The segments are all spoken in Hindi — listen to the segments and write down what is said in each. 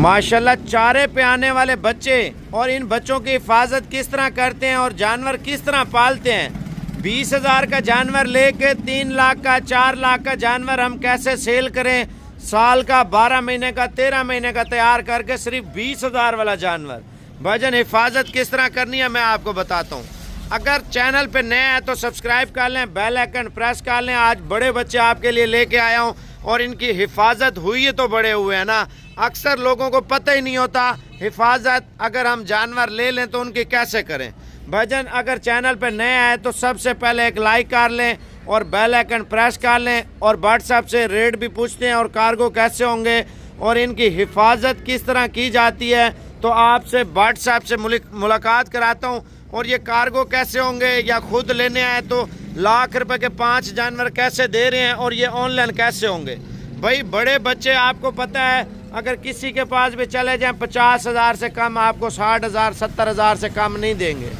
माशाल्लाह चारे पे आने वाले बच्चे और इन बच्चों की हिफाजत किस तरह करते हैं और जानवर किस तरह पालते हैं। 20,000 का जानवर लेके 3 लाख का 4 लाख का जानवर हम कैसे सेल करें। साल का 12 महीने का 13 महीने का तैयार करके सिर्फ 20,000 वाला जानवर। भाईजान हिफाजत किस तरह करनी है मैं आपको बताता हूँ। अगर चैनल पे नए हैं तो सब्सक्राइब कर लें, बेल आइकन प्रेस कर लें। आज बड़े बच्चे आपके लिए लेके आया हूँ और इनकी हिफाजत हुई है तो बड़े हुए हैं ना। अक्सर लोगों को पता ही नहीं होता हिफाजत अगर हम जानवर ले लें तो उनकी कैसे करें। भाईजान अगर चैनल पे नए आए तो सबसे पहले एक लाइक कर लें और बेल आइकन प्रेस कर लें और व्हाट्सएप से रेट भी पूछते हैं और कार्गो कैसे होंगे और इनकी हिफाजत किस तरह की जाती है तो आपसे व्हाट्सएप से मुलाकात कराता हूँ। और ये कार्गो कैसे होंगे या खुद लेने आए तो लाख रुपए के 5 जानवर कैसे दे रहे हैं और ये ऑनलाइन कैसे होंगे। भाई बड़े बच्चे आपको पता है अगर किसी के पास भी चले जाएं 50,000 से कम आपको 60,000 70,000 से कम नहीं देंगे।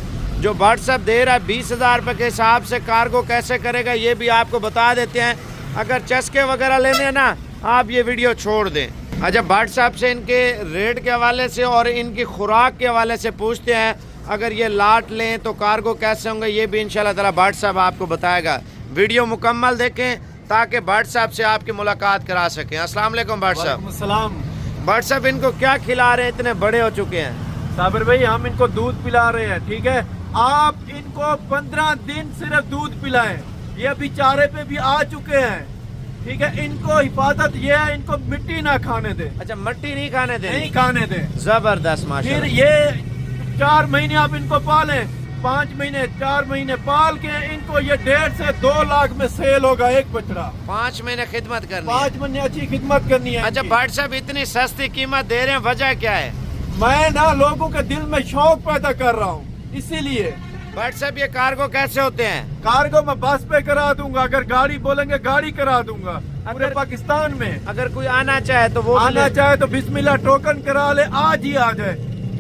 जो व्हाट्सएप दे रहा है 20,000 रुपये के हिसाब से कार्गो कैसे करेगा ये भी आपको बता देते हैं। अगर चस्के वगैरह लेने हैं ना आप ये वीडियो छोड़ दें। अच्छा व्हाट्सएप से इनके रेट के हवाले से और इनकी खुराक के हवाले से पूछते हैं। अगर ये लाट लें तो कार्गो कैसे होंगे ये भी इंशाल्लाह ताला व्हाट्सएप आपको बताएगा। वीडियो मुकम्मल देखें ताकि व्हाट्सएप से आपकी मुलाकात करा सकें। अस्सलाम वालेकुम व्हाट्सएप। व्हाट्सएप इनको क्या खिला रहे हैं, इतने बड़े हो चुके हैं। साबिर भाई हम इनको दूध पिला रहे हैं, ठीक है। आप इनको 15 दिन सिर्फ दूध पिलाएं। ये अभी चारे पे भी आ चुके हैं, ठीक है। इनको हिफाजत ये है इनको मिट्टी ना खाने दे। अच्छा मिट्टी नहीं खाने दे, नहीं खाने दे। जबरदस्त माशाल्लाह। फिर ये 4 महीने आप इनको पालें, 5 महीने 4 महीने पाल के इनको ये 1.5 से 2 लाख में सेल होगा एक बछड़ा। 5 महीने खिदमत करनी 5 महीने अच्छी खिदमत करनी है। अच्छा व्हाट्सएप इतनी सस्ती कीमत दे रहे हैं वजह क्या है। मैं ना लोगों के दिल में शौक पैदा कर रहा हूँ इसीलिए। व्हाट्सएप ये कार्गो कैसे होते हैं। कार्गो मैं बस पे करा दूंगा, अगर गाड़ी बोलेंगे गाड़ी करा दूंगा पूरे पाकिस्तान में। अगर कोई आना चाहे तो वो आना चाहे तो बिस्मिल्लाह टोकन करा ले, आज ही आ जाए,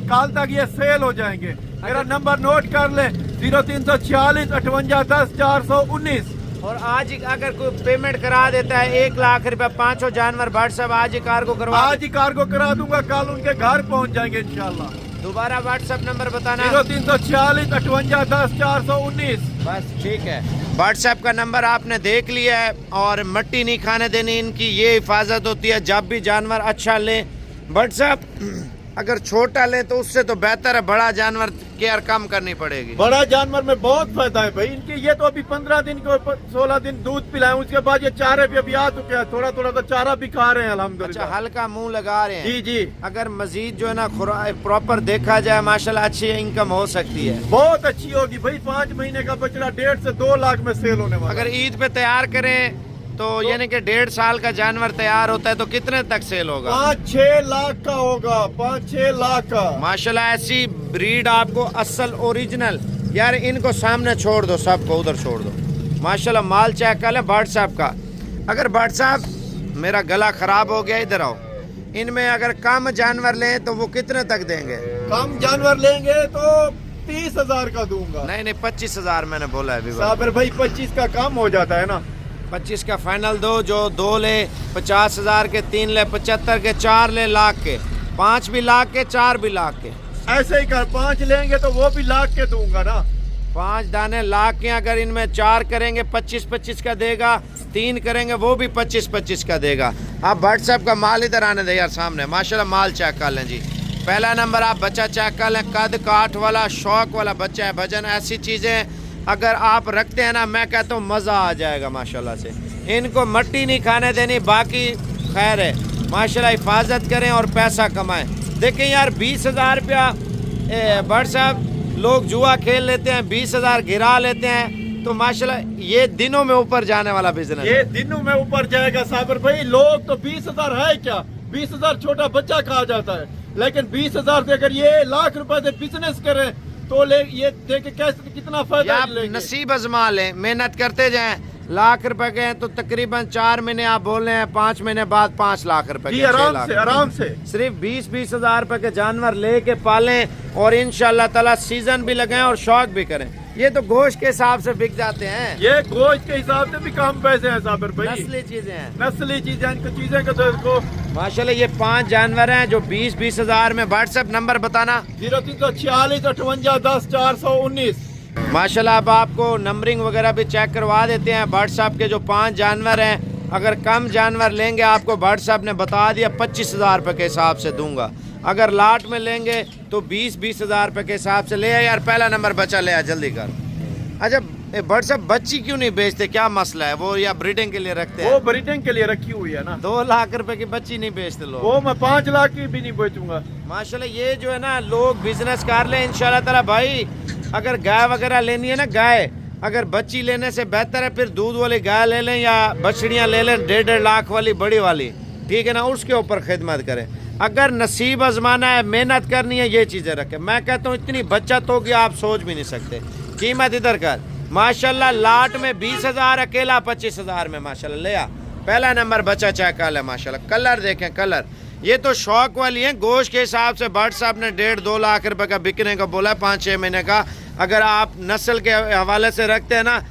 कल तक ये सेल हो जाएंगे। मेरा नंबर नोट कर ले 0346 58 10 419। और आज ही अगर कोई पेमेंट करा देता है 1 लाख रुपए 500 जानवर व्हाट्सएप आज ही कार्गो करवा, आज ही कार्गो करा दूंगा, कल उनके घर पहुंच जाएंगे इंशाल्लाह। दोबारा व्हाट्सएप नंबर बताना 0346 58 10 419। बस ठीक है। व्हाट्सएप का नंबर आपने देख लिया है और मिट्टी नहीं खाने देनी इनकी ये हिफाजत होती है। जब भी जानवर अच्छा लें व्हाट्सएप अगर छोटा लें तो उससे तो बेहतर है बड़ा जानवर केयर कम करनी पड़ेगी। बड़ा जानवर में बहुत फायदा है भाई इनके। ये तो अभी 15 दिन को 16 दिन दूध पिलाएं, उसके बाद ये चारे भी अभी आ चुके हैं, थोड़ा थोड़ा तो चारा भी खा रहे हैं अल्हम्दुलिल्लाह। अच्छा हल्का मुंह लगा रहे हैं। जी जी। अगर मजीद जो है ना प्रॉपर देखा जाए माशाल्लाह अच्छी इनकम हो सकती है, बहुत अच्छी होगी भाई। 5 महीने का बछड़ा 1.5 से 2 लाख में सेल होने वाला। अगर ईद पे तैयार करें तो यानी कि 1.5 साल का जानवर तैयार होता है तो कितने तक सेल होगा। 5-6 लाख का होगा, 5-6 लाख का माशाल्लाह। ऐसी ब्रीड आपको असल ओरिजिनल यार इनको सामने छोड़ दो, सबको उधर छोड़ दो माशाल्लाह। माल चेक कर ले व्हाट्सएप का। अगर व्हाट्सएप मेरा गला खराब हो गया इधर आओ। इनमें अगर कम जानवर लें तो वो कितने तक देंगे। कम जानवर लेंगे तो 30,000 का दूंगा। नहीं 25,000 मैंने बोला है। साबिर भाई 25 का कम हो जाता है ना। 25 का फाइनल दो, जो 2 ले 50,000 के, 3 ले 75 के, 4 ले लाख के, 5 भी लाख के, 4 भी लाख के। ऐसे ही कर, 5 लेंगे तो वो भी लाख के दूंगा ना। 5 दाने लाख के। अगर इनमें 4 करेंगे 25-25 का देगा, 3 करेंगे वो भी 25-25 का देगा। आप व्हाट्सएप का माल इधर आने दे यार सामने माशाल्लाह। माल चेक कर लें जी। पहला नंबर आप बच्चा चेक कर लें, कद काठ वाला शौक वाला बच्चा है। भजन ऐसी चीजें अगर आप रखते हैं ना मैं कहता हूँ मज़ा आ जाएगा माशाल्लाह से। इनको मिट्टी नहीं खाने देनी, बाकी खैर है माशाल्लाह। हिफाजत करें और पैसा कमाएं। देखें यार 20,000 रुपया व्हाट्सएप लोग जुआ खेल लेते हैं, 20,000 गिरा लेते हैं तो माशाल्लाह ये दिनों में ऊपर जाने वाला बिजनेस। ये दिनों में ऊपर जाएगा साबिर भाई। लोग तो 20,000 है क्या, 20,000 छोटा बच्चा कहा जाता है, लेकिन 20,000 से अगर ये लाख रुपए से बिजनेस करें तो ये देखे कैसे कितना फायदा। नसीब आजमा लें, मेहनत करते जाएं। लाख रुपए के हैं तो तकरीबन 4 महीने आप बोल रहे हैं, 5 महीने बाद 5 लाख रुपए के। आराम से सिर्फ 20-20 हजार रुपए के जानवर लेके पालें और इंशाल्लाह ताला सीजन भी लगाएं और शौक भी करें। ये तो गोश्त के हिसाब से बिक जाते हैं, ये गोश्त के हिसाब से भी कम पैसे हैं साबिर भाई। नस्ली चीजें हैं, नस्ली चीजें, इनको चीजें को माशाल्लाह ये 5 जानवर हैं जो 20-20 हज़ार में। व्हाट्सएप नंबर बताना। 0346 माशाल्लाह अब आपको नंबरिंग वगैरह भी चेक करवा देते हैं। व्हाट्सएप के जो 5 जानवर हैं, अगर कम जानवर लेंगे आपको व्हाट्सएप ने बता दिया 25 हज़ार रुपये के हिसाब से दूंगा। अगर लाट में लेंगे तो 20-20 हज़ार रुपये के हिसाब से ले आ यार। पहला नंबर बचा ले आ, जल्दी कर। अच्छा व्हाट्सएप बच्ची क्यों नहीं बेचते, क्या मसला है? वो या ब्रीडिंग के लिए रखते हैं? वो ब्रीडिंग के लिए रखी हुई है ना। 2 लाख रुपए की बच्ची नहीं बेचते लोग। वो मैं 5 लाख की भी नहीं बेचूंगा। माशाल्लाह ये जो है ना, लोग बिजनेस कर ले इंशाल्लाह ताला भाई। अगर गाय वगैरह लेनी है ना, गाय अगर बच्ची लेने से बेहतर है फिर दूध वाली गाय ले लें या बछड़ियाँ ले लें 1.5 लाख वाली बड़ी वाली, ठीक है ना, उसके ऊपर खिदमत करें। अगर नसीब आजमाना है, मेहनत करनी है, ये चीज़ें रखें। मैं कहता हूँ इतनी बचत होगी आप सोच भी नहीं सकते। कीमत इधर कर। माशाल्लाह लाट में 20 हज़ार, अकेला 25 हज़ार में। माशाल्लाह ले आ, पहला नंबर बचा चेक कर ले। माशाल्लाह कलर देखें, कलर ये तो शौक वाली हैं। गोश्त के हिसाब से भट्ट साहब ने 1.5-2 लाख रुपए का बिकने का बोला है 5-6 महीने का। अगर आप नस्ल के हवाले से रखते हैं ना